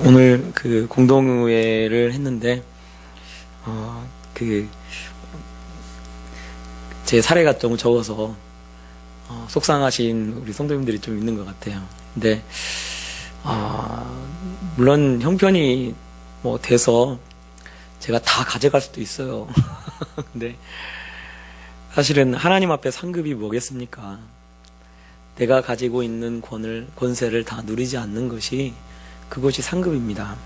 오늘 그 공동의회를 했는데, 제 사례가 좀 적어서, 속상하신 우리 성도님들이 좀 있는 것 같아요. 근데, 물론 형편이 돼서 제가 다 가져갈 수도 있어요. 근데, 사실은 하나님 앞에 상급이 뭐겠습니까? 내가 가지고 있는 권세를 다 누리지 않는 것이 그것이 상급입니다.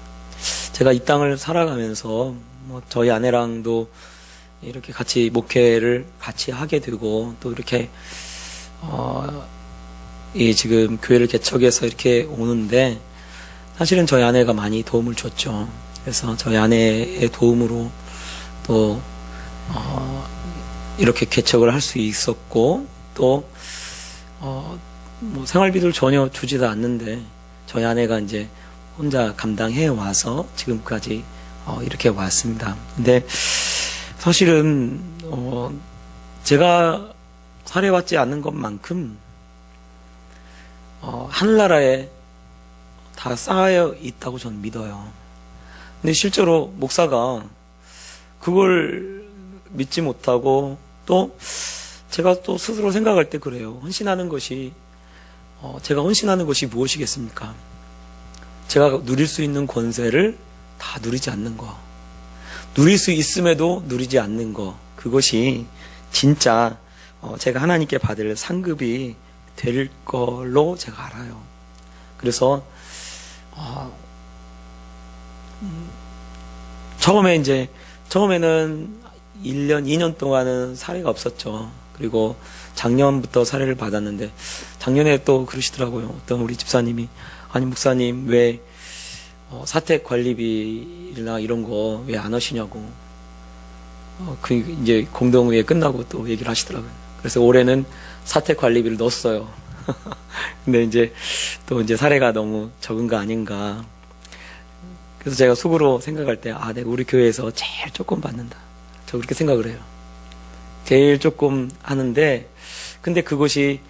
제가 이 땅을 살아가면서 저희 아내랑도 이렇게 같이 목회를 같이 하게 되고 또 이렇게 지금 교회를 개척해서 이렇게 오는데 사실은 저희 아내가 많이 도움을 줬죠. 그래서 저희 아내의 도움으로 또 이렇게 개척을 할 수 있었고 또 생활비를 전혀 주지도 않는데 저희 아내가 이제 혼자 감당해 와서 지금까지 이렇게 왔습니다. 근데 사실은 제가 살해받지 않는 것만큼 하늘나라에 다 쌓여 있다고 저는 믿어요. 근데 실제로 목사가 그걸 믿지 못하고 또 제가 또 스스로 생각할 때 그래요. 제가 헌신하는 것이 무엇이겠습니까? 제가 누릴 수 있는 권세를 다 누리지 않는 거, 누릴 수 있음에도 누리지 않는 거, 그것이 진짜 제가 하나님께 받을 상급이 될 걸로 제가 알아요. 그래서 처음에는 1년, 2년 동안은 사례가 없었죠. 그리고 작년부터 사례를 받았는데 작년에 또 그러시더라고요. 어떤 우리 집사님이 아니 목사님 왜 사택 관리비나 이런 거 왜 안 하시냐고 이제 공동회의 끝나고 또 얘기를 하시더라고요. 그래서 올해는 사택 관리비를 넣었어요. 근데 이제 사례가 너무 적은 거 아닌가. 그래서 제가 속으로 생각할 때 내가 우리 교회에서 제일 조금 받는다. 저 그렇게 생각을 해요. 제일 조금 하는데 근데 그것이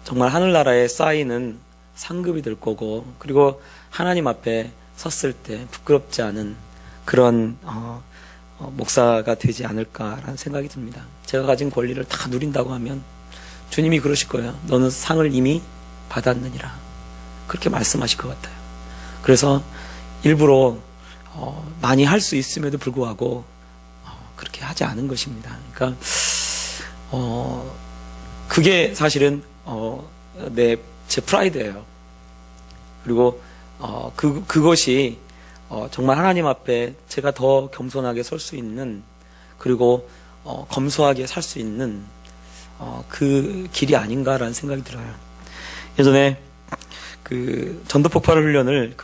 정말 하늘나라에 쌓이는 상급이 될 거고 그리고 하나님 앞에 섰을 때 부끄럽지 않은 그런 목사가 되지 않을까라는 생각이 듭니다. 제가 가진 권리를 다 누린다고 하면 주님이 그러실 거예요. 너는 상을 이미 받았느니라. 그렇게 말씀하실 것 같아요. 그래서 일부러 많이 할 수 있음에도 불구하고 그렇게 하지 않은 것입니다. 그러니까 그게 사실은 제 프라이드예요. 그리고 그것이 정말 하나님 앞에 제가 더 겸손하게 설 수 있는 그리고 검소하게 살 수 있는 그 길이 아닌가라는 생각이 들어요. 예전에 그 전도폭발 훈련을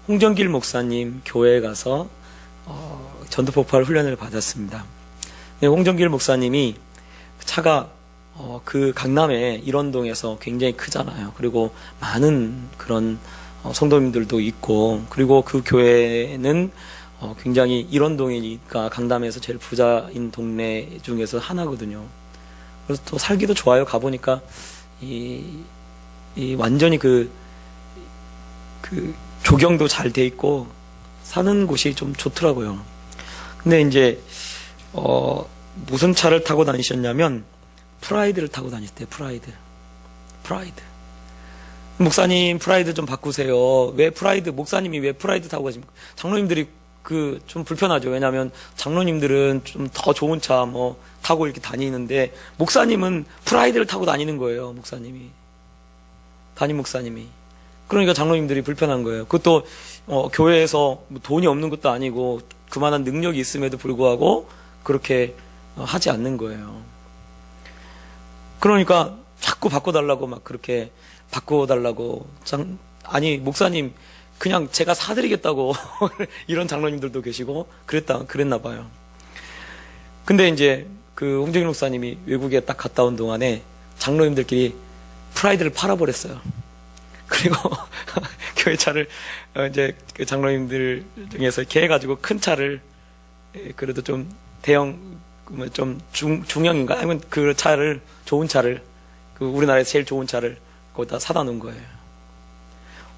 홍정길 목사님 교회에 가서 전도폭발 훈련을 받았습니다. 홍정길 목사님이 차가 그 강남의 일원동에서 굉장히 크잖아요. 그리고 많은 그런 성도님들도 있고 그리고 그 교회는 굉장히 일원동이니까 강남에서 제일 부자인 동네 중에서 하나거든요. 그래서 또 살기도 좋아요. 가보니까 완전히 그 조경도 잘 돼 있고 사는 곳이 좀 좋더라고요. 근데 이제 무슨 차를 타고 다니셨냐면 프라이드를 타고 다녔대요. 프라이드. 목사님 프라이드 좀 바꾸세요. 목사님이 왜 프라이드 타고 가십니까? 장로님들이 좀 불편하죠. 왜냐하면 장로님들은 좀 더 좋은 차 타고 이렇게 다니는데 목사님은 프라이드를 타고 다니는 거예요. 담임 목사님이. 그러니까 장로님들이 불편한 거예요. 그것도 교회에서 돈이 없는 것도 아니고 그만한 능력이 있음에도 불구하고 그렇게 하지 않는 거예요. 그러니까 자꾸 바꿔달라고 막 그렇게 바꿔달라고 아니 목사님 그냥 제가 사드리겠다고 이런 장로님들도 계시고 그랬나 봐요. 근데 이제 홍정일 목사님이 외국에 딱 갔다 온 동안에 장로님들끼리 프라이드를 팔아버렸어요. 그리고 교회 차를 이제 그 장로님들 중에서 이렇게 해가지고 큰 차를 그래도 좀 대형 좀 중형인가 아니면 그 차를 좋은 차를 우리나라에서 제일 좋은 차를 거기다 사다 놓은 거예요.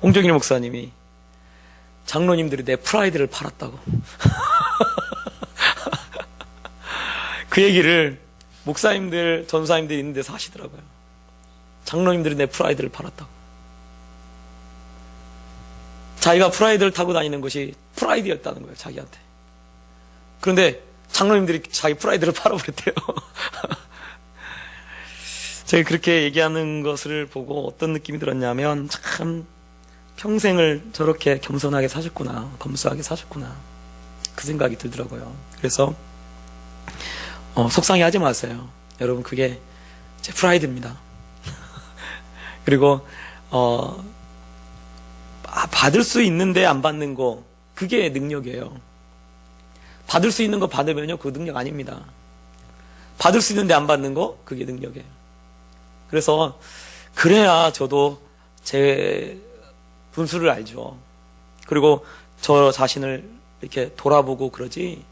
홍정일 목사님이 장로님들이 내 프라이드를 팔았다고. 그 얘기를 목사님들, 전사님들이 있는 데서 하시더라고요. 장로님들이 내 프라이드를 팔았다고. 자기가 프라이드를 타고 다니는 것이 프라이드였다는 거예요, 자기한테. 그런데 장로님들이 자기 프라이드를 팔아버렸대요. 제가 그렇게 얘기하는 것을 보고 어떤 느낌이 들었냐면, 참 평생을 저렇게 겸손하게 사셨구나, 검소하게 사셨구나, 그 생각이 들더라고요. 그래서 속상해하지 마세요. 여러분, 그게 제 프라이드입니다. 그리고 받을 수 있는데 안 받는 거, 그게 능력이에요. 받을 수 있는 거 받으면요, 그 능력 아닙니다. 받을 수 있는데 안 받는 거, 그게 능력이에요. 그래서 그래야 저도 제 분수를 알죠. 그리고 저 자신을 이렇게 돌아보고 그러지,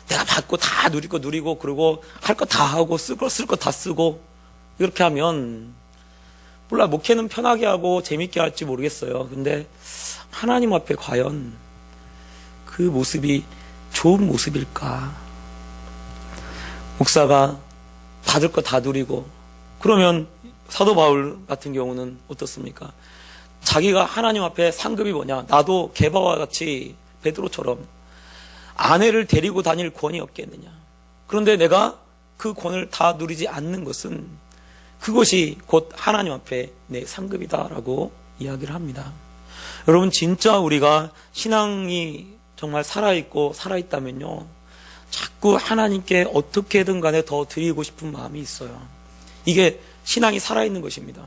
내가 받고 다 누릴 거 누리고, 그리고 할 거 다 하고, 쓸 거 다 쓰고, 이렇게 하면 몰라, 목회는 편하게 하고 재밌게 할지 모르겠어요. 근데 하나님 앞에 과연 그 모습이 좋은 모습일까? 목사가 받을 거 다 누리고, 그러면 사도 바울 같은 경우는 어떻습니까? 자기가 하나님 앞에 상급이 뭐냐? 나도 게바와 같이 베드로처럼 아내를 데리고 다닐 권이 없겠느냐? 그런데 내가 그 권을 다 누리지 않는 것은 그것이 곧 하나님 앞에 내 상급이다라고 이야기를 합니다. 여러분, 진짜 우리가 신앙이 정말 살아있고 살아있다면요, 자꾸 하나님께 어떻게든 간에 더 드리고 싶은 마음이 있어요. 이게 신앙이 살아있는 것입니다.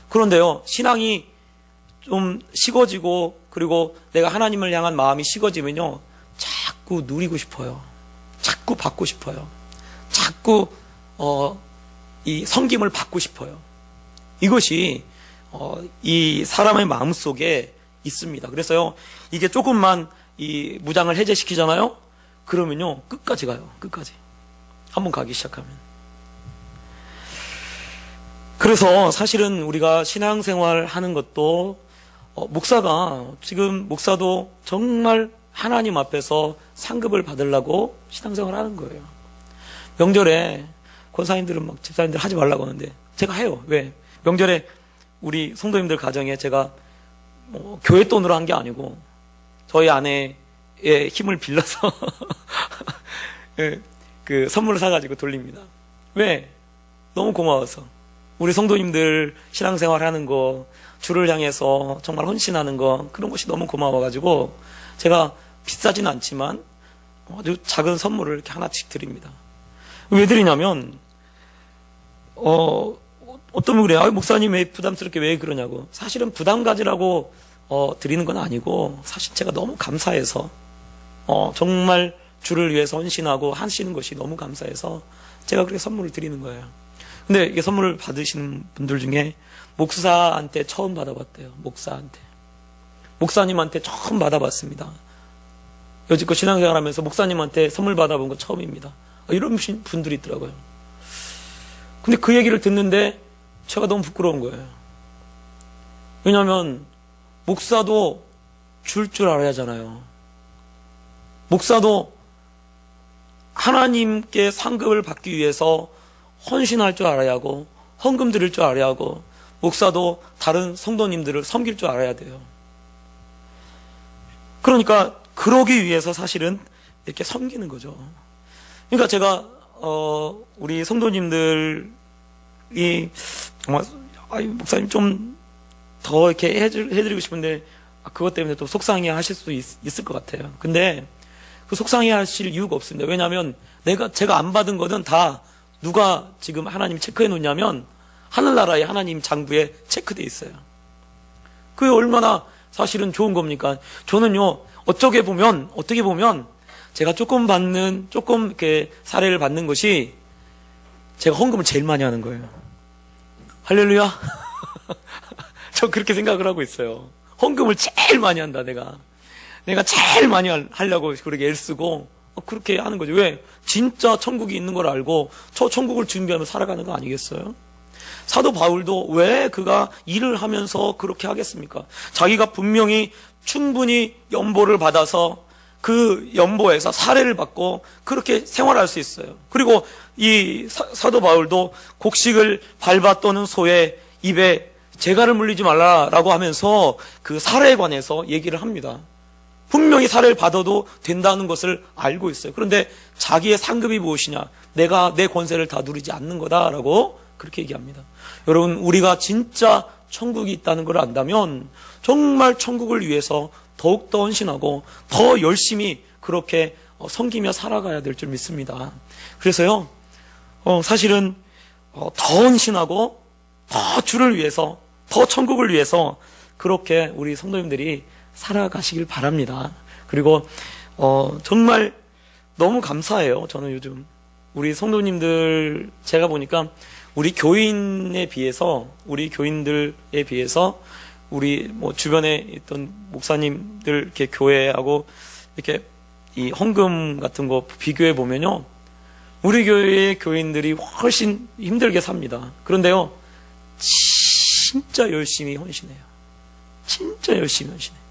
그런데요, 신앙이 좀 식어지고, 그리고 내가 하나님을 향한 마음이 식어지면요, 자꾸 누리고 싶어요. 자꾸 받고 싶어요. 자꾸 이 섬김을 받고 싶어요. 이것이 이 사람의 마음 속에 있습니다. 그래서요, 이게 조금만 이 무장을 해제시키잖아요. 그러면요, 끝까지 가요. 끝까지. 한번 가기 시작하면. 그래서 사실은 우리가 신앙생활 하는 것도 목사가, 지금 목사도 정말 하나님 앞에서 상급을 받으려고 신앙생활 하는 거예요. 명절에 권사님들은 막 집사님들 하지 말라고 하는데 제가 해요. 왜? 명절에 우리 성도님들 가정에 제가 교회 돈으로 한 게 아니고 저희 아내의 힘을 빌려서 그 선물을 사가지고 돌립니다. 왜? 너무 고마워서. 우리 성도님들 신앙생활 하는 거, 주를 향해서 정말 헌신하는 거, 그런 것이 너무 고마워가지고 제가 비싸진 않지만 아주 작은 선물을 이렇게 하나씩 드립니다. 왜 드리냐면 어떤 분이 그래요. 목사님 왜 부담스럽게 왜 그러냐고. 사실은 부담 가지라고 드리는 건 아니고, 사실 제가 너무 감사해서 정말 주를 위해서 헌신하고 하시는 것이 너무 감사해서 제가 그렇게 선물을 드리는 거예요. 근데 이게 선물을 받으시는 분들 중에 목사한테 처음 받아봤대요. 목사님한테 처음 받아봤습니다. 여지껏 신앙생활하면서 목사님한테 선물 받아본 거 처음입니다. 이런 분들이 있더라고요. 근데 그 얘기를 듣는데 제가 너무 부끄러운 거예요. 왜냐하면 목사도 줄 알아야 하잖아요. 목사도 하나님께 상급을 받기 위해서 헌신할 줄 알아야 하고, 헌금 드릴 줄 알아야 하고, 목사도 다른 성도님들을 섬길 줄 알아야 돼요. 그러니까 그러기 위해서 사실은 이렇게 섬기는 거죠. 그러니까 제가 우리 성도님들이 정말 목사님 좀 더 이렇게 해드리고 싶은데 그것 때문에 또 속상해 하실 수도 있을 것 같아요. 근데 그 속상해 하실 이유가 없습니다. 왜냐하면 제가 안 받은 거는 다 누가 지금 하나님 체크해 놓냐면 하늘나라의 하나님 장부에 체크돼 있어요. 그게 얼마나 사실은 좋은 겁니까? 저는요, 어떻게 보면 제가 조금 이렇게 사례를 받는 것이 제가 헌금을 제일 많이 하는 거예요. 할렐루야. 저 그렇게 생각을 하고 있어요. 헌금을 제일 많이 한다, 내가 제일 많이 하려고 그렇게 애쓰고 그렇게 하는 거죠. 왜? 진짜 천국이 있는 걸 알고 저 천국을 준비하며 살아가는 거 아니겠어요? 사도 바울도 왜 그가 일을 하면서 그렇게 하겠습니까? 자기가 분명히 충분히 연보를 받아서 그 연보에서 사례를 받고 그렇게 생활할 수 있어요. 그리고 이 사도 바울도 곡식을 밟아 떠는 소의 입에 재갈을 물리지 말라라고 하면서 그 사례에 관해서 얘기를 합니다. 분명히 사례를 받아도 된다는 것을 알고 있어요. 그런데 자기의 상급이 무엇이냐? 내가 내 권세를 다 누리지 않는 거다라고 그렇게 얘기합니다. 여러분, 우리가 진짜 천국이 있다는 걸 안다면 정말 천국을 위해서 더욱더 헌신하고 더 열심히 그렇게 섬기며 살아가야 될 줄 믿습니다. 그래서요, 사실은 더 헌신하고 더 주를 위해서, 더 천국을 위해서 그렇게 우리 성도님들이 살아가시길 바랍니다. 그리고 정말 너무 감사해요. 저는 요즘 우리 성도님들 제가 보니까 우리 교인들에 비해서 우리 뭐 주변에 있던 목사님들 이렇게 교회하고 이렇게 이 헌금 같은 거 비교해 보면요, 우리 교회의 교인들이 훨씬 힘들게 삽니다. 그런데요, 진짜 열심히 헌신해요. 진짜 열심히 헌신해요.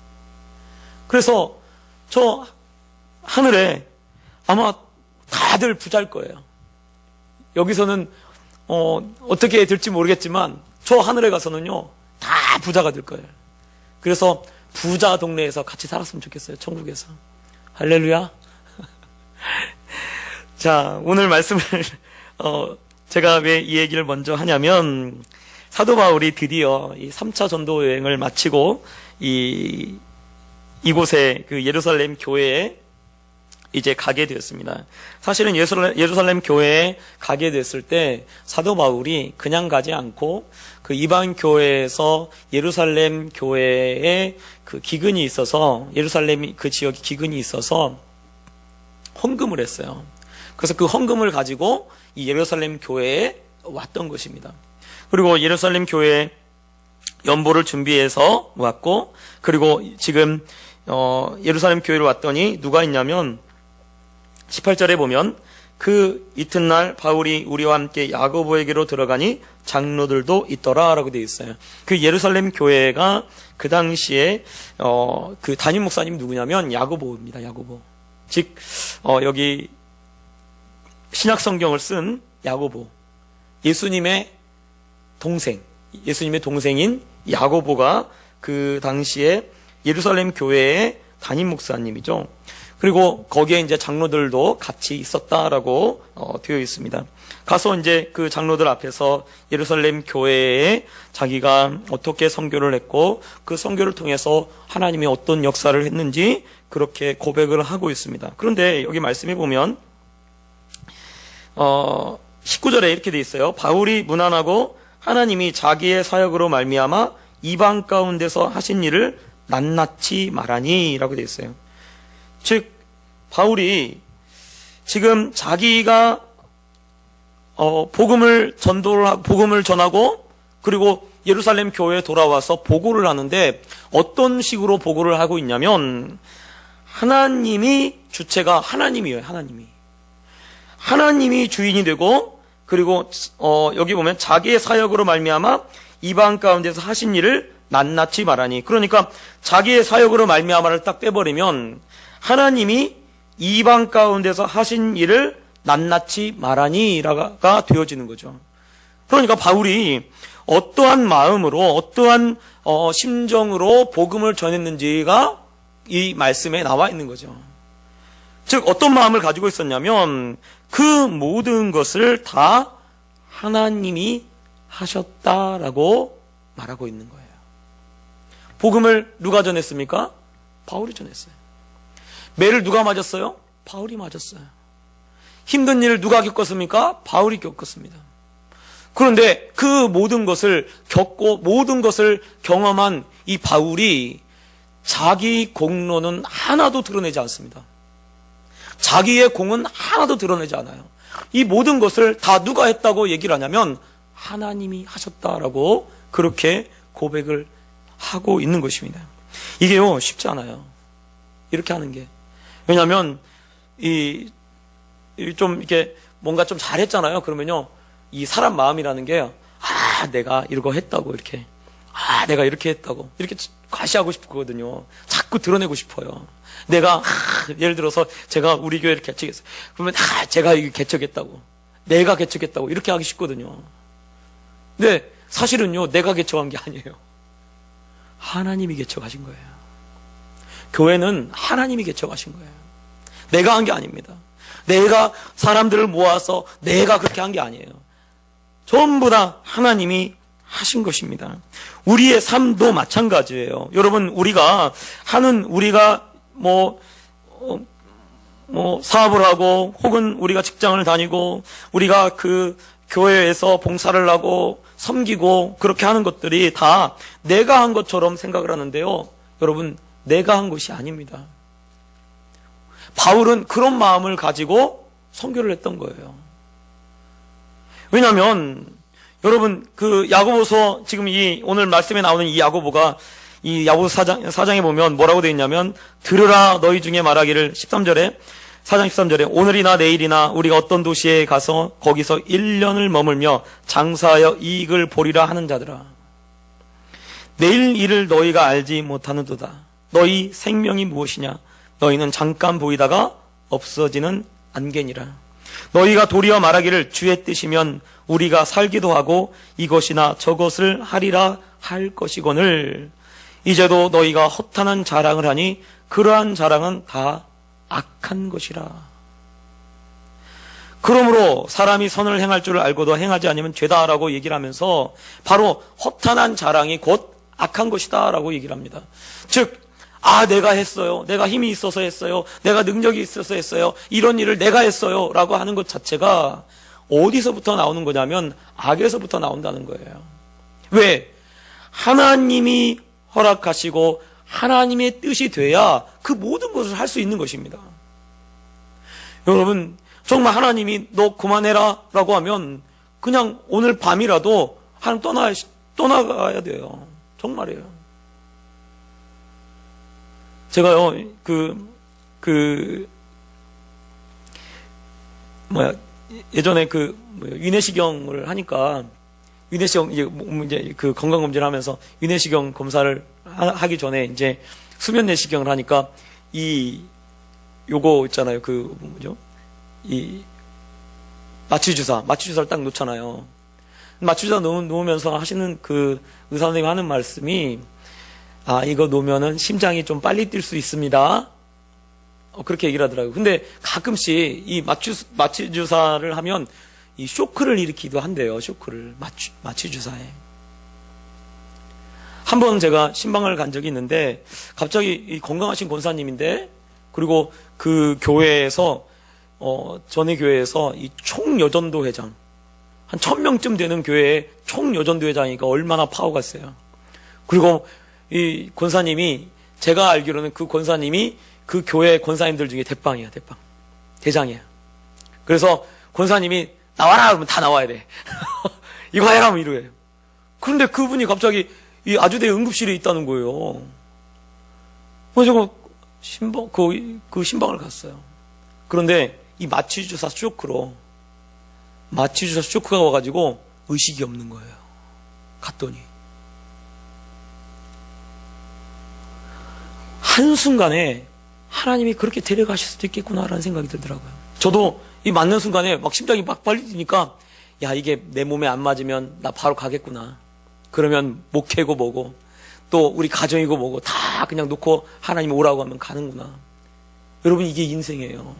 그래서 저 하늘에 아마 다들 부자일 거예요. 여기서는 어떻게 될지 모르겠지만 저 하늘에 가서는요, 다 부자가 될 거예요. 그래서 부자 동네에서 같이 살았으면 좋겠어요. 천국에서. 할렐루야. 자, 오늘 말씀을 제가 왜 이 얘기를 먼저 하냐면, 사도 바울이 드디어 이 3차 전도 여행을 마치고 이곳에 그 예루살렘 교회에 이제 가게 되었습니다. 사실은 예루살렘 교회에 가게 됐을 때 사도 바울이 그냥 가지 않고 그 이방 교회에서 예루살렘 교회에 그 기근이 있어서, 예루살렘 그 지역에 기근이 있어서 헌금을 했어요. 그래서 그 헌금을 가지고 이 예루살렘 교회에 왔던 것입니다. 그리고 예루살렘 교회에 연보를 준비해서 왔고, 그리고 지금 예루살렘 교회로 왔더니 누가 있냐면 18절에 보면 그 이튿날 바울이 우리와 함께 야고보에게로 들어가니 장로들도 있더라 라고 되어 있어요. 그 예루살렘 교회가 그 당시에 그 담임 목사님이 누구냐면 야고보입니다. 야고보. 즉 여기 신약 성경을 쓴 야고보, 예수님의 동생인 야고보가 그 당시에 예루살렘 교회의 담임 목사님이죠. 그리고 거기에 이제 장로들도 같이 있었다라고 되어 있습니다. 가서 이제 그 장로들 앞에서 예루살렘 교회에 자기가 어떻게 선교를 했고 그 선교를 통해서 하나님이 어떤 역사를 했는지 그렇게 고백을 하고 있습니다. 그런데 여기 말씀해 보면 19절에 이렇게 돼 있어요. 바울이 문안하고 하나님이 자기의 사역으로 말미암아 이방 가운데서 하신 일을 낱낱이 말하니 라고 돼 있어요. 즉 바울이 지금 자기가 복음을 전하고 그리고 예루살렘 교회에 돌아와서 보고를 하는데 어떤 식으로 보고를 하고 있냐면, 하나님이 주체가 하나님이에요. 하나님이 주인이 되고, 그리고 여기 보면 자기의 사역으로 말미암아 이방 가운데서 하신 일을 낱낱이 말하니, 그러니까 자기의 사역으로 말미암아를 딱 빼버리면 하나님이 이방 가운데서 하신 일을 낱낱이 말하니라가 되어지는 거죠. 그러니까 바울이 어떠한 마음으로 어떠한 심정으로 복음을 전했는지가 이 말씀에 나와 있는 거죠. 즉 어떤 마음을 가지고 있었냐면 그 모든 것을 다 하나님이 하셨다라고 말하고 있는 거예요. 복음을 누가 전했습니까? 바울이 전했어요. 매를 누가 맞았어요? 바울이 맞았어요. 힘든 일을 누가 겪었습니까? 바울이 겪었습니다. 그런데 그 모든 것을 겪고 모든 것을 경험한 이 바울이 자기 공로는 하나도 드러내지 않습니다. 자기의 공은 하나도 드러내지 않아요. 이 모든 것을 다 누가 했다고 얘기를 하냐면 하나님이 하셨다라고 그렇게 고백을 하고 있는 것입니다. 이게요 쉽지 않아요. 이렇게 하는 게. 왜냐하면 좀 이렇게 뭔가 좀 잘했잖아요. 그러면요 이 사람 마음이라는 게 내가 이거 했다고 이렇게, 내가 이렇게 했다고 이렇게 과시하고 싶거든요. 자꾸 드러내고 싶어요. 내가 예를 들어서 제가 우리 교회를 개척했어요. 그러면 제가 이거 개척했다고, 내가 개척했다고 이렇게 하기 쉽거든요. 근데 사실은요, 내가 개척한 게 아니에요. 하나님이 개척하신 거예요. 교회는 하나님이 개척하신 거예요. 내가 한 게 아닙니다. 내가 사람들을 모아서 내가 그렇게 한 게 아니에요. 전부 다 하나님이 하신 것입니다. 우리의 삶도 마찬가지예요. 여러분, 우리가 사업을 하고, 혹은 우리가 직장을 다니고, 우리가 그 교회에서 봉사를 하고, 섬기고, 그렇게 하는 것들이 다 내가 한 것처럼 생각을 하는데요. 여러분, 내가 한 것이 아닙니다. 바울은 그런 마음을 가지고 선교를 했던 거예요. 왜냐하면 여러분, 그 야고보서, 지금 오늘 말씀에 나오는 이 야고보가, 이 야고보서 4장에 보면 뭐라고 되어 있냐면, 들으라 너희 중에 말하기를, 4장 13절에 오늘이나 내일이나 우리가 어떤 도시에 가서 거기서 1년을 머물며 장사하여 이익을 보리라 하는 자들아, 내일 일을 너희가 알지 못하는도다. 너희 생명이 무엇이냐? 너희는 잠깐 보이다가 없어지는 안개니라. 너희가 도리어 말하기를 주의 뜻이면 우리가 살기도 하고 이것이나 저것을 하리라 할 것이거늘, 이제도 너희가 허탄한 자랑을 하니 그러한 자랑은 다 악한 것이라. 그러므로 사람이 선을 행할 줄 알고도 행하지 않으면 죄다라고 얘기를 하면서 바로 허탄한 자랑이 곧 악한 것이다 라고 얘기를 합니다. 즉, 내가 했어요, 내가 힘이 있어서 했어요, 내가 능력이 있어서 했어요, 이런 일을 내가 했어요 라고 하는 것 자체가 어디서부터 나오는 거냐면 악에서부터 나온다는 거예요. 왜? 하나님이 허락하시고 하나님의 뜻이 돼야 그 모든 것을 할 수 있는 것입니다. 여러분, 정말 하나님이 너 그만해라 라고 하면 그냥 오늘 밤이라도 하나님 떠나가야 돼요. 정말이에요. 제가요, 예전에 위내시경을 하니까, 위내시경, 이제 그 건강검진을 하면서 위내시경 검사를 하기 전에 이제 수면 내시경을 하니까, 요거 있잖아요. 마취주사를 딱 놓잖아요. 마취주사 놓으면서 하시는 그 의사 선생님이 하는 말씀이, 이거 놓으면은 심장이 좀 빨리 뛸 수 있습니다. 그렇게 얘기를 하더라고요. 근데 가끔씩 이 마취주사를 하면 이 쇼크를 일으키기도 한대요. 쇼크를. 마취주사에. 한 번 제가 신방을 간 적이 있는데, 갑자기 이 건강하신 권사님인데, 그리고 그 교회에서, 전에 교회에서 이 총여전도 회장, 한 1000명쯤 되는 교회에 총여전도 회장이니까 얼마나 파워가 있어요. 그리고 이 권사님이, 제가 알기로는 그 권사님이 그 교회 권사님들 중에 대빵이야, 대빵. 대장이야. 그래서 권사님이 나와라! 그러면 다 나와야 돼. 이거 해라! 하면 이러해요. 그런데 그분이 갑자기 이 아주대 응급실에 있다는 거예요. 그래서 그 신방을 갔어요. 그런데 이 마취주사 쇼크가 와가지고 의식이 없는 거예요. 갔더니. 한순간에 하나님이 그렇게 데려가실 수도 있겠구나라는 생각이 들더라고요. 저도 이 맞는 순간에 막 심장이 막 빨리 뛰니까, 이게 내 몸에 안 맞으면 나 바로 가겠구나. 그러면 목회고 뭐고 또 우리 가정이고 뭐고 다 그냥 놓고 하나님 오라고 하면 가는구나. 여러분, 이게 인생이에요.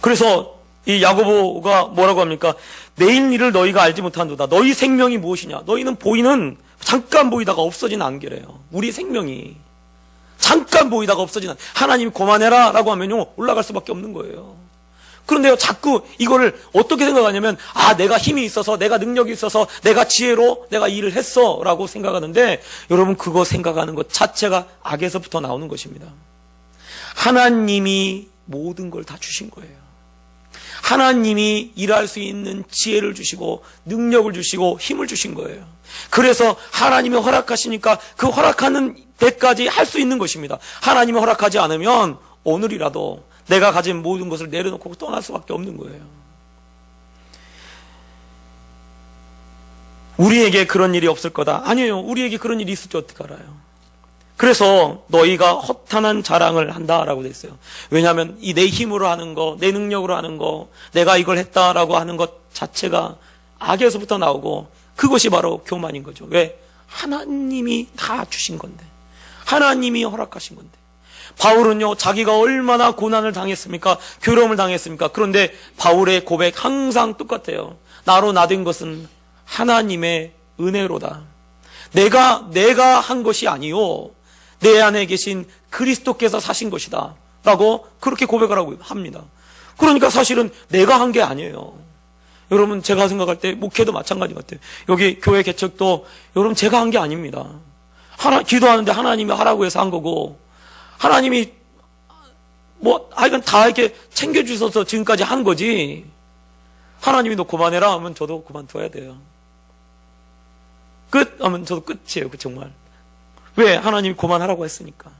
그래서 이 야고보가 뭐라고 합니까? 내일 일을 너희가 알지 못한도다. 너희 생명이 무엇이냐? 너희는 잠깐 보이다가 없어진 안개래요. 우리 생명이 잠깐 보이다가 없어지는, 하나님이 그만해라 라고 하면요, 올라갈 수밖에 없는 거예요. 그런데요, 자꾸 이거를 어떻게 생각하냐면, 내가 힘이 있어서, 내가 능력이 있어서, 내가 지혜로 내가 일을 했어 라고 생각하는데, 여러분, 그거 생각하는 것 자체가 악에서부터 나오는 것입니다. 하나님이 모든 걸 다 주신 거예요. 하나님이 일할 수 있는 지혜를 주시고 능력을 주시고 힘을 주신 거예요. 그래서 하나님이 허락하시니까 그 허락하는 데까지 할 수 있는 것입니다. 하나님이 허락하지 않으면 오늘이라도 내가 가진 모든 것을 내려놓고 떠날 수밖에 없는 거예요. 우리에게 그런 일이 없을 거다. 아니에요. 우리에게 그런 일이 있을지 어떻게 알아요? 그래서 너희가 허탄한 자랑을 한다라고 돼 있어요. 왜냐하면 이 내 힘으로 하는 거, 내 능력으로 하는 거, 내가 이걸 했다라고 하는 것 자체가 악에서부터 나오고 그것이 바로 교만인 거죠. 왜? 하나님이 다 주신 건데, 하나님이 허락하신 건데. 바울은요, 자기가 얼마나 고난을 당했습니까? 괴로움을 당했습니까? 그런데 바울의 고백 항상 똑같아요. 나로 나된 것은 하나님의 은혜로다. 내가 한 것이 아니요, 내 안에 계신 그리스도께서 사신 것이다 라고 그렇게 고백을 하고 합니다. 그러니까 사실은 내가 한 게 아니에요. 여러분, 제가 생각할 때 목회도 마찬가지 같아요. 여기 교회 개척도 여러분 제가 한 게 아닙니다. 기도하는데 하나님이 하라고 해서 한 거고, 하나님이 하여간 다 이렇게 챙겨주셔서 지금까지 한 거지, 하나님이 너 그만해라 하면 저도 그만둬야 돼요. 끝 하면 저도 끝이에요. 정말. 왜? 하나님이 그만하라고 했으니까.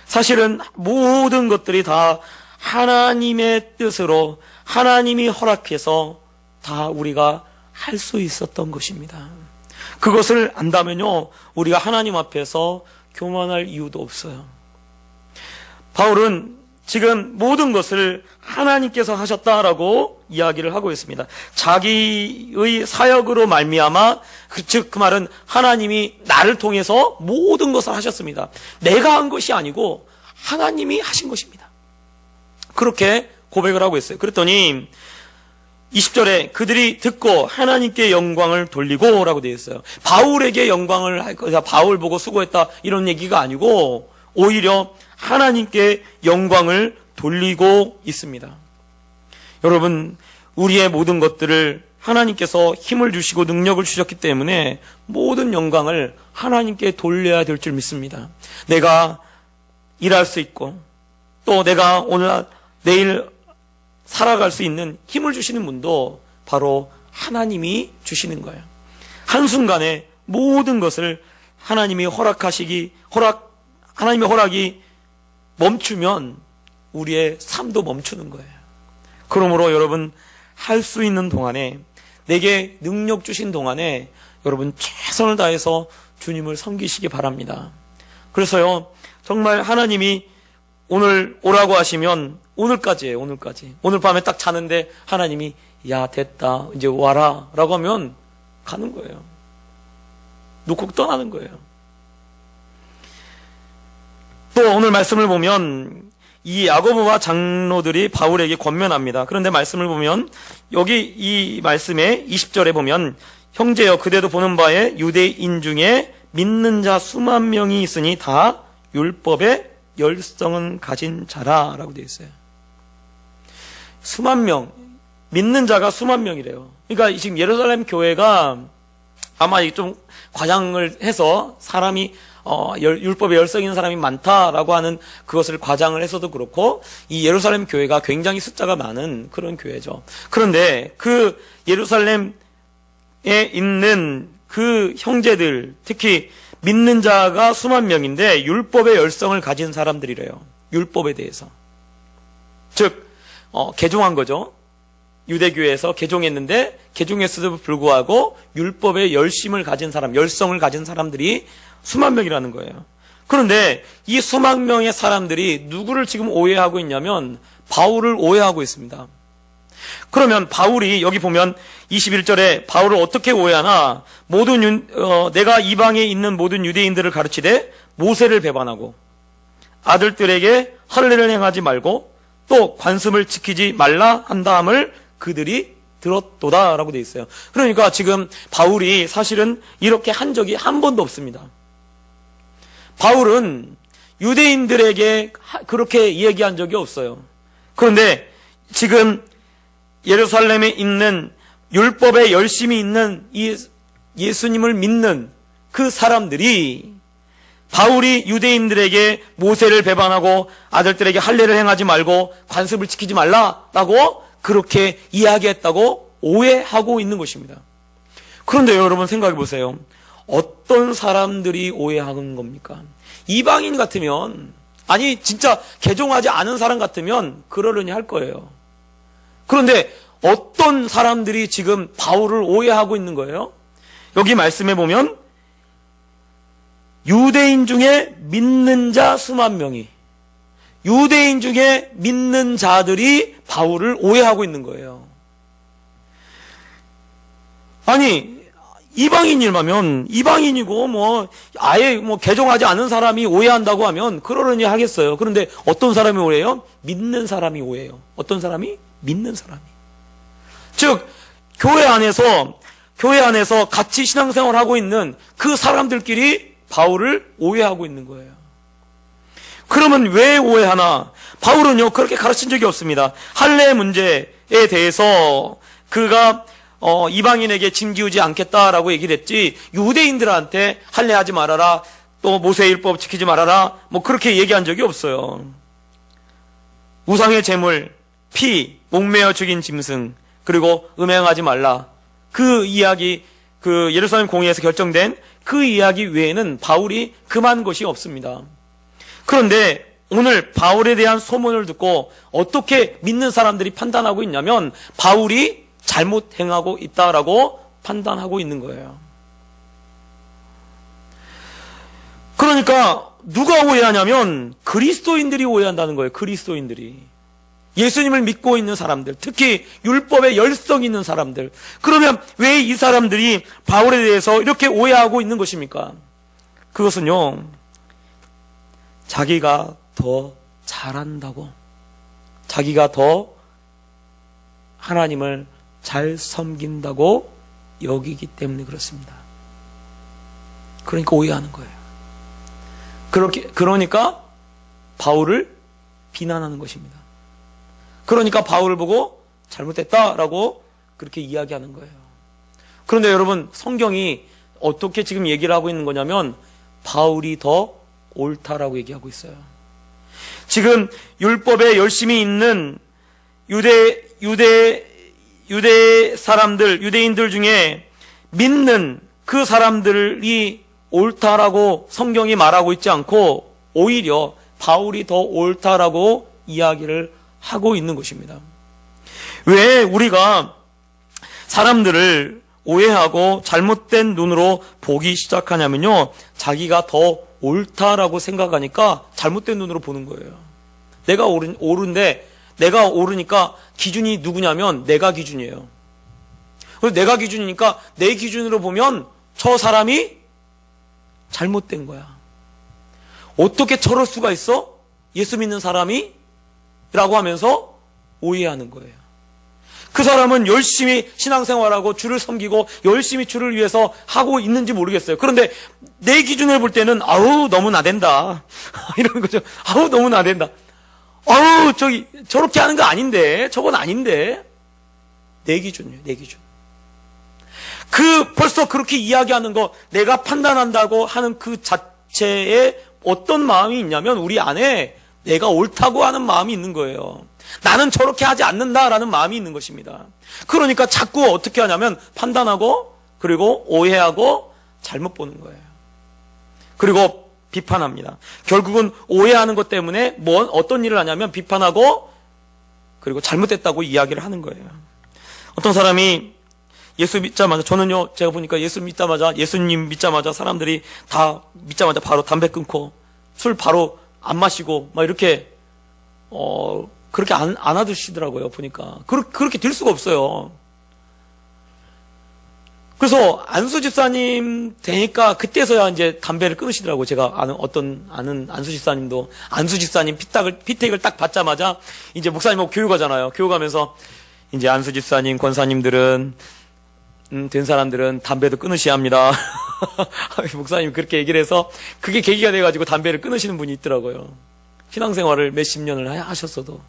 사실은 모든 것들이 다 하나님의 뜻으로 하나님이 허락해서 다 우리가 할 수 있었던 것입니다. 그것을 안다면요, 우리가 하나님 앞에서 교만할 이유도 없어요. 바울은 지금 모든 것을 하나님께서 하셨다라고 이야기를 하고 있습니다. 자기의 사역으로 말미암아, 즉 그 말은 하나님이 나를 통해서 모든 것을 하셨습니다. 내가 한 것이 아니고 하나님이 하신 것입니다. 그렇게 고백을 하고 있어요. 그랬더니 20절에 그들이 듣고 하나님께 영광을 돌리고 라고 되어 있어요. 바울에게 영광을 할 거다, 바울 보고 수고했다 이런 얘기가 아니고 오히려 하나님께 영광을 돌리고 있습니다. 여러분, 우리의 모든 것들을 하나님께서 힘을 주시고 능력을 주셨기 때문에 모든 영광을 하나님께 돌려야 될 줄 믿습니다. 내가 일할 수 있고, 또 내가 오늘 내일 살아갈 수 있는 힘을 주시는 분도 바로 하나님이 주시는 거예요. 한순간에 모든 것을 하나님이 하나님의 허락이 멈추면 우리의 삶도 멈추는 거예요. 그러므로 여러분, 할 수 있는 동안에, 내게 능력 주신 동안에 여러분 최선을 다해서 주님을 섬기시기 바랍니다. 그래서요, 정말 하나님이 오늘 오라고 하시면 오늘까지예요. 오늘까지. 오늘 밤에 딱 자는데 하나님이 야 됐다, 이제 와라 라고 하면 가는 거예요. 놓고 떠나는 거예요. 또 오늘 말씀을 보면 이 야고보와 장로들이 바울에게 권면합니다. 그런데 말씀을 보면 여기 이 말씀에 20절에 보면 형제여, 그대도 보는 바에 유대인 중에 믿는 자 수만 명이 있으니 다 율법의 열성은 가진 자라 라고 되어 있어요. 수만 명, 믿는 자가 수만 명이래요. 그러니까 지금 예루살렘 교회가 아마 좀 과장을 해서 사람이 율법에 열성 있는 사람이 많다라고 하는 그것을 과장을 해서도 그렇고, 이 예루살렘 교회가 굉장히 숫자가 많은 그런 교회죠. 그런데 그 예루살렘에 있는 그 형제들, 특히 믿는 자가 수만 명인데 율법의 열성을 가진 사람들이래요. 율법에 대해서. 즉 개종한 거죠. 유대교회에서 개종했는데 개종했음에도 불구하고 율법의 열심을 가진 사람, 열성을 가진 사람들이 수만 명이라는 거예요. 그런데 이 수만 명의 사람들이 누구를 지금 오해하고 있냐면 바울을 오해하고 있습니다. 그러면 바울이 여기 보면 21절에 바울을 어떻게 오해하나, 내가 이방에 있는 모든 유대인들을 가르치되 모세를 배반하고 아들들에게 할례를 행하지 말고 또 관습을 지키지 말라 한다함을 그들이 들었도다라고 되어 있어요. 그러니까 지금 바울이 사실은 이렇게 한 적이 한 번도 없습니다. 바울은 유대인들에게 그렇게 얘기한 적이 없어요. 그런데 지금 예루살렘에 있는 율법에 열심히 있는 이 예수님을 믿는 그 사람들이 바울이 유대인들에게 모세를 배반하고 아들들에게 할례를 행하지 말고 관습을 지키지 말라라고 그렇게 이야기했다고 오해하고 있는 것입니다. 그런데 여러분 생각해 보세요. 어떤 사람들이 오해하는 겁니까? 이방인 같으면, 아니 진짜 개종하지 않은 사람 같으면 그러려니 할 거예요. 그런데 어떤 사람들이 지금 바울을 오해하고 있는 거예요? 여기 말씀해 보면 유대인 중에 믿는 자 수만 명이, 유대인 중에 믿는 자들이 바울을 오해하고 있는 거예요. 아니, 이방인이라면, 이방인이고 아예 개종하지 않은 사람이 오해한다고 하면 그러려니 하겠어요. 그런데 어떤 사람이 오해해요? 믿는 사람이 오해해요. 어떤 사람이? 믿는 사람이. 즉 교회 안에서 같이 신앙생활하고 있는 그 사람들끼리 바울을 오해하고 있는 거예요. 그러면 왜 오해하나? 바울은요 그렇게 가르친 적이 없습니다. 할례 문제에 대해서 그가 이방인에게 짐기우지 않겠다라고 얘기를 했지, 유대인들한테 할례하지 말아라, 또 모세율법 지키지 말아라, 그렇게 얘기한 적이 없어요. 우상의 제물, 피, 목매어 죽인 짐승, 그리고 음행하지 말라, 그 이야기, 그 예루살렘 공의에서 결정된 그 이야기 외에는 바울이 금한 것이 없습니다. 그런데 오늘 바울에 대한 소문을 듣고 어떻게 믿는 사람들이 판단하고 있냐면 바울이 잘못 행하고 있다라고 판단하고 있는 거예요. 그러니까 누가 오해하냐면 그리스도인들이 오해한다는 거예요. 그리스도인들이. 예수님을 믿고 있는 사람들, 특히 율법에 열성 있는 사람들. 그러면 왜 이 사람들이 바울에 대해서 이렇게 오해하고 있는 것입니까? 그것은요, 자기가 더 잘한다고, 자기가 더 하나님을 잘 섬긴다고 여기기 때문에 그렇습니다. 그러니까 오해하는 거예요. 그러니까 바울을 비난하는 것입니다. 그러니까 바울을 보고 잘못했다라고 그렇게 이야기하는 거예요. 그런데 여러분, 성경이 어떻게 지금 얘기를 하고 있는 거냐면 바울이 더 옳다라고 얘기하고 있어요. 지금 율법에 열심히 있는 유대 사람들, 유대인들 중에 믿는 그 사람들이 옳다라고 성경이 말하고 있지 않고 오히려 바울이 더 옳다라고 이야기를 하고 있는 것입니다. 왜 우리가 사람들을 오해하고 잘못된 눈으로 보기 시작하냐면요, 자기가 더 옳다라고 생각하니까 잘못된 눈으로 보는 거예요. 내가 옳은데, 내가 옳으니까 기준이 누구냐면 내가 기준이에요. 그래서 내가 기준이니까 내 기준으로 보면 저 사람이 잘못된 거야. 어떻게 저럴 수가 있어? 예수 믿는 사람이? 라고 하면서 오해하는 거예요. 그 사람은 열심히 신앙생활하고 주를 섬기고 열심히 주를 위해서 하고 있는지 모르겠어요. 그런데 내 기준을 볼 때는 아우 너무 나댄다 이러는 거죠. 아우 너무 나댄다. 아우 저렇게 하는 거 아닌데, 저건 아닌데. 내 기준이에요. 내 기준. 벌써 그렇게 이야기하는 거, 내가 판단한다고 하는 그 자체에 어떤 마음이 있냐면 우리 안에 내가 옳다고 하는 마음이 있는 거예요. 나는 저렇게 하지 않는다라는 마음이 있는 것입니다. 그러니까 자꾸 어떻게 하냐면 판단하고, 그리고 오해하고 잘못 보는 거예요. 그리고 비판합니다. 결국은 오해하는 것 때문에 어떤 일을 하냐면 비판하고, 그리고 잘못됐다고 이야기를 하는 거예요. 어떤 사람이 예수 믿자마자, 저는요 제가 보니까 예수님 믿자마자 사람들이 다 믿자마자 바로 담배 끊고 술 바로 안 마시고 막 이렇게 그렇게 안 하시더라고요. 보니까 그렇게 될 수가 없어요. 그래서 안수 집사님 되니까 그때서야 이제 담배를 끊으시더라고요. 제가 아는 안수 집사님도, 안수 집사님 피택을 딱 받자마자 이제 목사님하고 교육하잖아요. 교육하면서 이제 안수 집사님, 권사님들은 된 사람들은 담배도 끊으셔야 합니다. 목사님 그렇게 얘기를 해서 그게 계기가 돼가지고 담배를 끊으시는 분이 있더라고요. 신앙생활을 몇십 년을 하셨어도.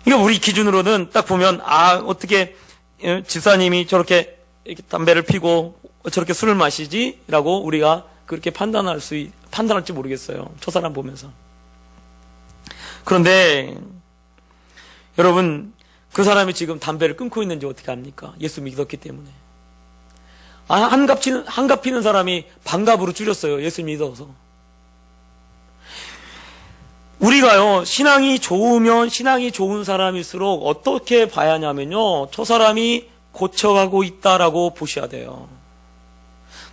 그러니까 우리 기준으로는 딱 보면 어떻게 집사님이 저렇게 이렇게 담배를 피고 저렇게 술을 마시지라고 우리가 그렇게 판단할지 모르겠어요. 저 사람 보면서. 그런데 여러분, 그 사람이 지금 담배를 끊고 있는지 어떻게 압니까? 예수 믿었기 때문에. 한갑 피는 사람이 반갑으로 줄였어요. 예수 믿어서. 우리가요, 신앙이 좋으면 신앙이 좋은 사람일수록 어떻게 봐야 하냐면요, 저 사람이 고쳐가고 있다라고 보셔야 돼요.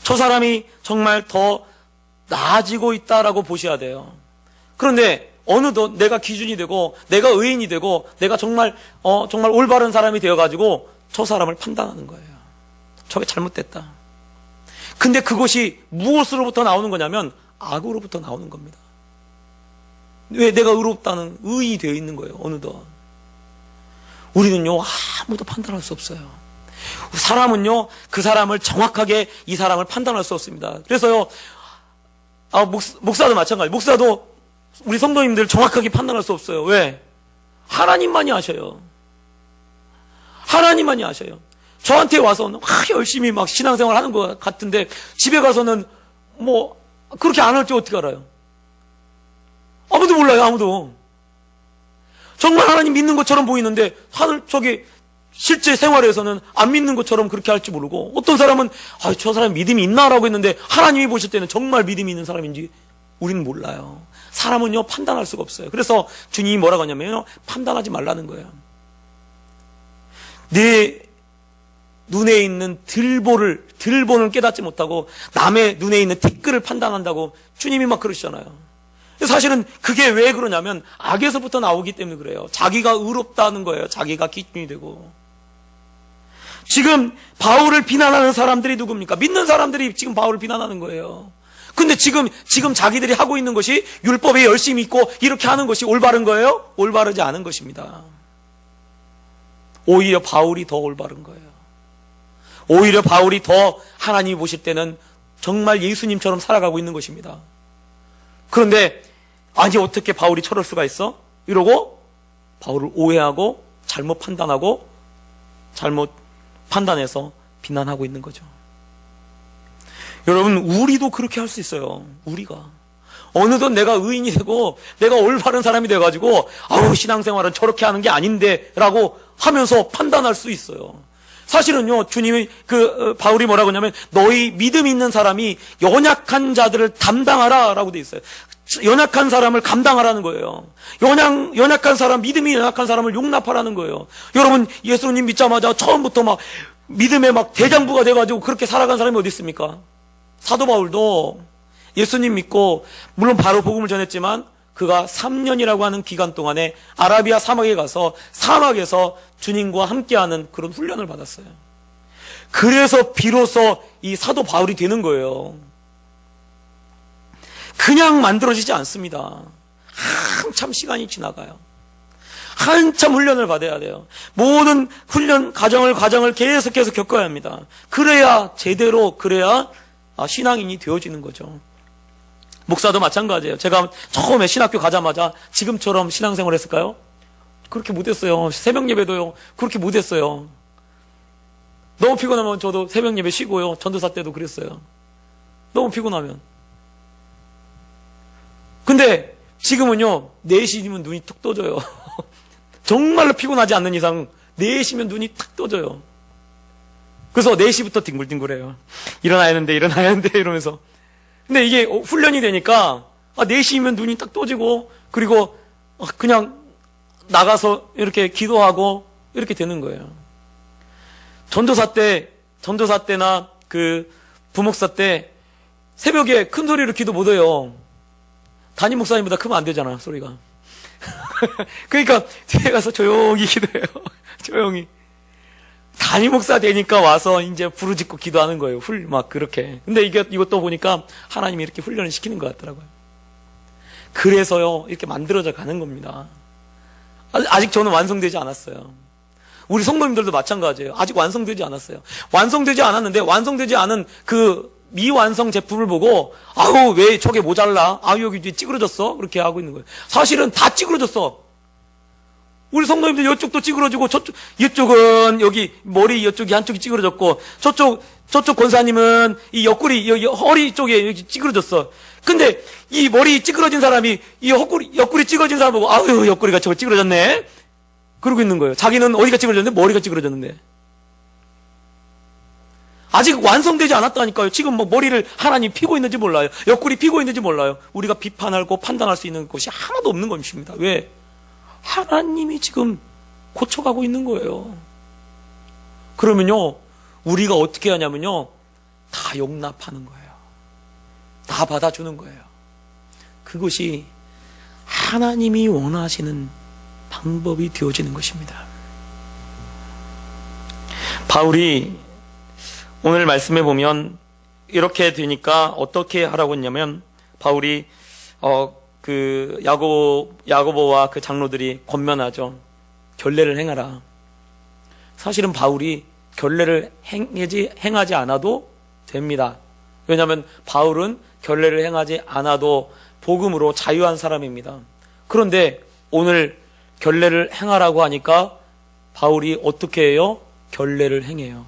저 사람이 정말 더 나아지고 있다라고 보셔야 돼요. 그런데 어느덧 내가 기준이 되고 내가 의인이 되고 내가 정말 올바른 사람이 되어가지고 저 사람을 판단하는 거예요. 저게 잘못됐다. 근데 그것이 무엇으로부터 나오는 거냐면 악으로부터 나오는 겁니다. 왜? 내가 의롭다는 의인이 되어 있는 거예요. 어느덧. 우리는요 아무도 판단할 수 없어요. 사람은요 그 사람을 정확하게 이 사람을 판단할 수 없습니다. 그래서요 목사도 마찬가지. 목사도 우리 성도님들 정확하게 판단할 수 없어요. 왜? 하나님만이 아셔요. 하나님만이 아셔요. 저한테 와서 열심히 막 신앙생활 하는 것 같은데 집에 가서는 뭐 그렇게 안 할지 어떻게 알아요? 아무도 몰라요. 아무도. 정말 하나님 믿는 것처럼 보이는데 실제 생활에서는 안 믿는 것처럼 그렇게 할지 모르고, 어떤 사람은 저 사람 믿음이 있나라고 했는데 하나님이 보실 때는 정말 믿음이 있는 사람인지 우리는 몰라요. 사람은요 판단할 수가 없어요. 그래서 주님이 뭐라고 하냐면요, 판단하지 말라는 거예요. 내 눈에 있는 들보를 깨닫지 못하고 남의 눈에 있는 티끌을 판단한다고 주님이 막 그러시잖아요. 사실은 그게 왜 그러냐면 악에서부터 나오기 때문에 그래요. 자기가 의롭다는 거예요. 자기가 기준이 되고. 지금 바울을 비난하는 사람들이 누굽니까? 믿는 사람들이 지금 바울을 비난하는 거예요. 근데 지금 자기들이 하고 있는 것이 율법에 열심히 있고 이렇게 하는 것이 올바른 거예요? 올바르지 않은 것입니다. 오히려 바울이 더 올바른 거예요. 오히려 바울이 더 하나님이 보실 때는 정말 예수님처럼 살아가고 있는 것입니다. 그런데 아니 어떻게 바울이 저럴 수가 있어? 이러고 바울을 오해하고 잘못 판단해서 비난하고 있는 거죠. 여러분, 우리도 그렇게 할 수 있어요. 우리가 어느덧 내가 의인이 되고 내가 올바른 사람이 돼가지고 신앙생활은 저렇게 하는 게 아닌데 라고 하면서 판단할 수 있어요. 사실은요, 주님이 바울이 뭐라고 하냐면 너희 믿음 있는 사람이 연약한 자들을 담당하라 라고 돼 있어요. 연약한 사람을 감당하라는 거예요. 연약한 사람, 믿음이 연약한 사람을 용납하라는 거예요. 여러분, 예수님 믿자마자 처음부터 막 믿음의 막 대장부가 돼가지고 그렇게 살아간 사람이 어디 있습니까? 사도 바울도 예수님 믿고 물론 바로 복음을 전했지만 그가 3년이라고 하는 기간 동안에 아라비아 사막에 가서 사막에서 주님과 함께하는 그런 훈련을 받았어요. 그래서 비로소 이 사도 바울이 되는 거예요. 그냥 만들어지지 않습니다. 한참 시간이 지나가요. 한참 훈련을 받아야 돼요. 모든 훈련 과정을 계속해서 겪어야 합니다. 그래야 신앙인이 되어지는 거죠. 목사도 마찬가지예요. 제가 처음에 신학교 가자마자 지금처럼 신앙생활 했을까요? 그렇게 못했어요. 새벽 예배도요. 그렇게 못했어요. 너무 피곤하면 저도 새벽 예배 쉬고요. 전도사 때도 그랬어요. 너무 피곤하면. 근데 지금은요, 4시면 눈이 툭 떠져요. 정말로 피곤하지 않는 이상 4시면 눈이 탁 떠져요. 그래서 4시부터 뒹굴뒹굴해요. 일어나야 하는데 이러면서. 근데 이게 훈련이 되니까 4시면 눈이 딱 떠지고, 그리고 그냥 나가서 이렇게 기도하고 이렇게 되는 거예요. 전도사 때나 부목사 때 새벽에 큰 소리로 기도 못 해요. 담임 목사님보다 크면 안 되잖아, 소리가. 그러니까 뒤에 가서 조용히 기도해요. 조용히. 담임 목사 되니까 와서 이제 부르짖고 기도하는 거예요. 막 그렇게. 근데 이것도 보니까 하나님이 이렇게 훈련을 시키는 것 같더라고요. 그래서요, 이렇게 만들어져 가는 겁니다. 아직 저는 완성되지 않았어요. 우리 성도님들도 마찬가지예요. 아직 완성되지 않았어요. 완성되지 않았는데 완성되지 않은 미완성 제품을 보고 왜 저게 모자라? 여기 찌그러졌어? 그렇게 하고 있는 거예요. 사실은 다 찌그러졌어. 우리 성도님들 이쪽도 찌그러지고 이쪽은 여기 머리 이쪽이 한쪽이 찌그러졌고 저쪽 권사님은 이 옆구리 여기 허리 쪽에 여기 찌그러졌어. 근데 이 머리 찌그러진 사람이 이 옆구리 찌그러진 사람 보고 옆구리가 저거 찌그러졌네. 그러고 있는 거예요. 자기는 어디가 찌그러졌는데 머리가 찌그러졌는데. 아직 완성되지 않았다니까요. 지금 머리를 하나님 피고 있는지 몰라요. 옆구리 피고 있는지 몰라요. 우리가 비판하고 판단할 수 있는 것이 하나도 없는 것입니다. 왜? 하나님이 지금 고쳐가고 있는 거예요. 그러면요, 우리가 어떻게 하냐면요, 다 용납하는 거예요. 다 받아주는 거예요. 그것이 하나님이 원하시는 방법이 되어지는 것입니다. 바울이 오늘 말씀해 보면 이렇게 되니까 어떻게 하라고 했냐면, 바울이 야고보와 그 장로들이 권면하죠. 결례를 행하라. 사실은 바울이 결례를 행하지 않아도 됩니다. 왜냐하면 바울은 결례를 행하지 않아도 복음으로 자유한 사람입니다. 그런데 오늘 결례를 행하라고 하니까 바울이 어떻게 해요? 결례를 행해요.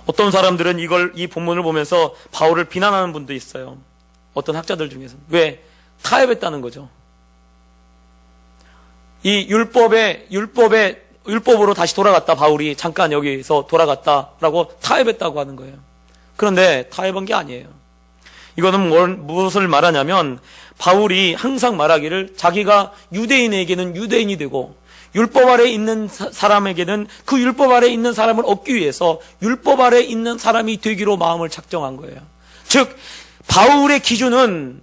어떤 사람들은 이 본문을 보면서 바울을 비난하는 분도 있어요. 어떤 학자들 중에서. 왜? 타협했다는 거죠. 이 율법으로 다시 돌아갔다, 바울이 잠깐 여기서 돌아갔다라고 타협했다고 하는 거예요. 그런데 타협한 게 아니에요. 이거는 무엇을 말하냐면, 바울이 항상 말하기를 자기가 유대인에게는 유대인이 되고 율법 아래 있는 사람에게는 그 율법 아래 있는 사람을 얻기 위해서 율법 아래 있는 사람이 되기로 마음을 작정한 거예요. 즉 바울의 기준은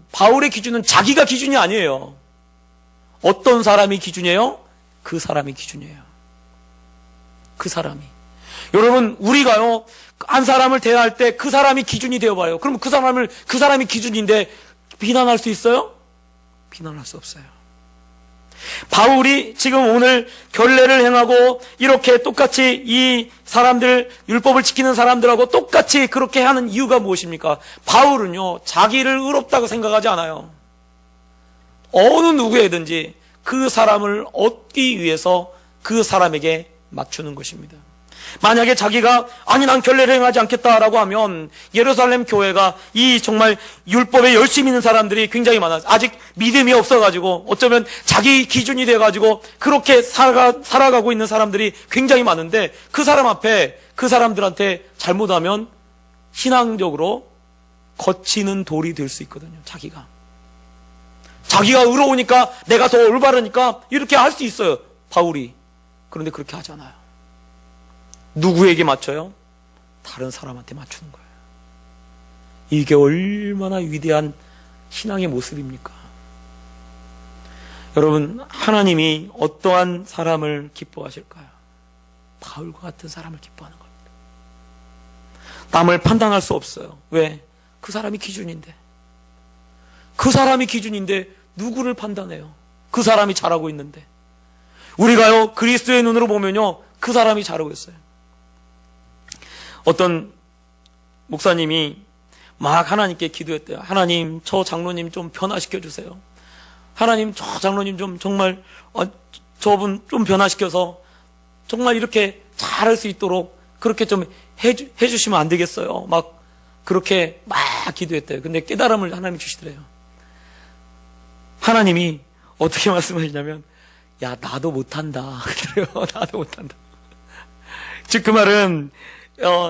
자기가 기준이 아니에요. 어떤 사람이 기준이에요? 그 사람이 기준이에요. 그 사람이. 여러분, 우리가요, 한 사람을 대할 때 그 사람이 기준이 되어봐요. 그럼 그 사람이 기준인데 비난할 수 있어요? 비난할 수 없어요. 바울이 지금 오늘 결례를 행하고 이렇게 똑같이 이 사람들, 율법을 지키는 사람들하고 똑같이 그렇게 하는 이유가 무엇입니까? 바울은요, 자기를 의롭다고 생각하지 않아요. 어느 누구에든지 그 사람을 얻기 위해서 그 사람에게 맞추는 것입니다. 만약에 자기가 아니 난 결례를 행하지 않겠다라고 하면 예루살렘 교회가 이 정말 율법에 열심히 있는 사람들이 굉장히 많아요. 아직 믿음이 없어가지고 어쩌면 자기 기준이 돼가지고 그렇게 살아가고 있는 사람들이 굉장히 많은데 그 사람 앞에 그 사람들한테 잘못하면 신앙적으로 거치는 돌이 될 수 있거든요. 자기가 의로우니까 내가 더 올바르니까 이렇게 할 수 있어요. 바울이. 그런데 그렇게 하잖아요. 누구에게 맞춰요? 다른 사람한테 맞추는 거예요. 이게 얼마나 위대한 신앙의 모습입니까? 여러분, 하나님이 어떠한 사람을 기뻐하실까요? 바울과 같은 사람을 기뻐하는 겁니다. 남을 판단할 수 없어요. 왜? 그 사람이 기준인데. 그 사람이 기준인데 누구를 판단해요? 그 사람이 잘하고 있는데. 우리가요, 그리스도의 눈으로 보면요, 그 사람이 잘하고 있어요. 어떤 목사님이 막 하나님께 기도했대요. 하나님, 저 장로님 좀 변화시켜 주세요. 하나님, 저 장로님 좀 정말 저분 좀 변화시켜서 정말 이렇게 잘할 수 있도록 그렇게 좀 해주시면 안 되겠어요. 막 그렇게 막 기도했대요. 근데 깨달음을 하나님이 주시더래요. 하나님이 어떻게 말씀하시냐면, 야, 나도 못한다. 그래요. 나도 못한다. 즉 그 말은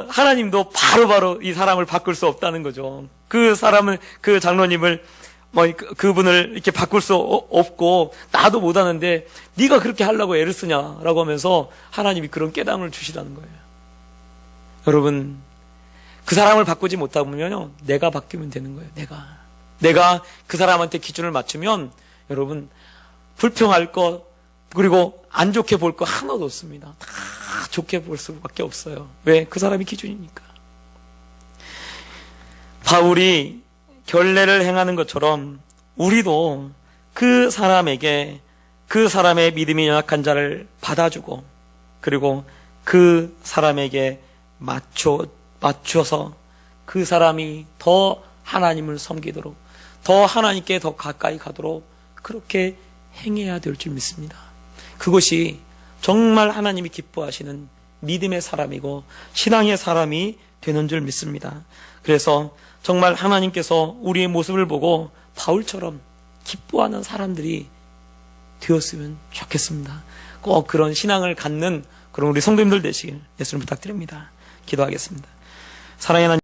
하나님도 바로바로 이 사람을 바꿀 수 없다는 거죠. 그 장로님을 그분을 이렇게 바꿀 수 없고 나도 못하는데 네가 그렇게 하려고 애를 쓰냐라고 하면서 하나님이 그런 깨달음을 주시라는 거예요. 여러분, 그 사람을 바꾸지 못하면요, 내가 바뀌면 되는 거예요. 내가 그 사람한테 기준을 맞추면 여러분, 불평할 것 그리고 안 좋게 볼 거 하나도 없습니다. 다 좋게 볼 수밖에 없어요. 왜? 그 사람이 기준이니까. 바울이 결례를 행하는 것처럼 우리도 그 사람에게 그 사람의 믿음이 연약한 자를 받아주고 그리고 그 사람에게 맞춰서 그 사람이 더 하나님을 섬기도록 더 하나님께 더 가까이 가도록 그렇게 행해야 될 줄 믿습니다. 그것이 정말 하나님이 기뻐하시는 믿음의 사람이고 신앙의 사람이 되는 줄 믿습니다. 그래서 정말 하나님께서 우리의 모습을 보고 바울처럼 기뻐하는 사람들이 되었으면 좋겠습니다. 꼭 그런 신앙을 갖는 그런 우리 성도님들 되시길 예수님 부탁드립니다. 기도하겠습니다. 사랑의 하나님,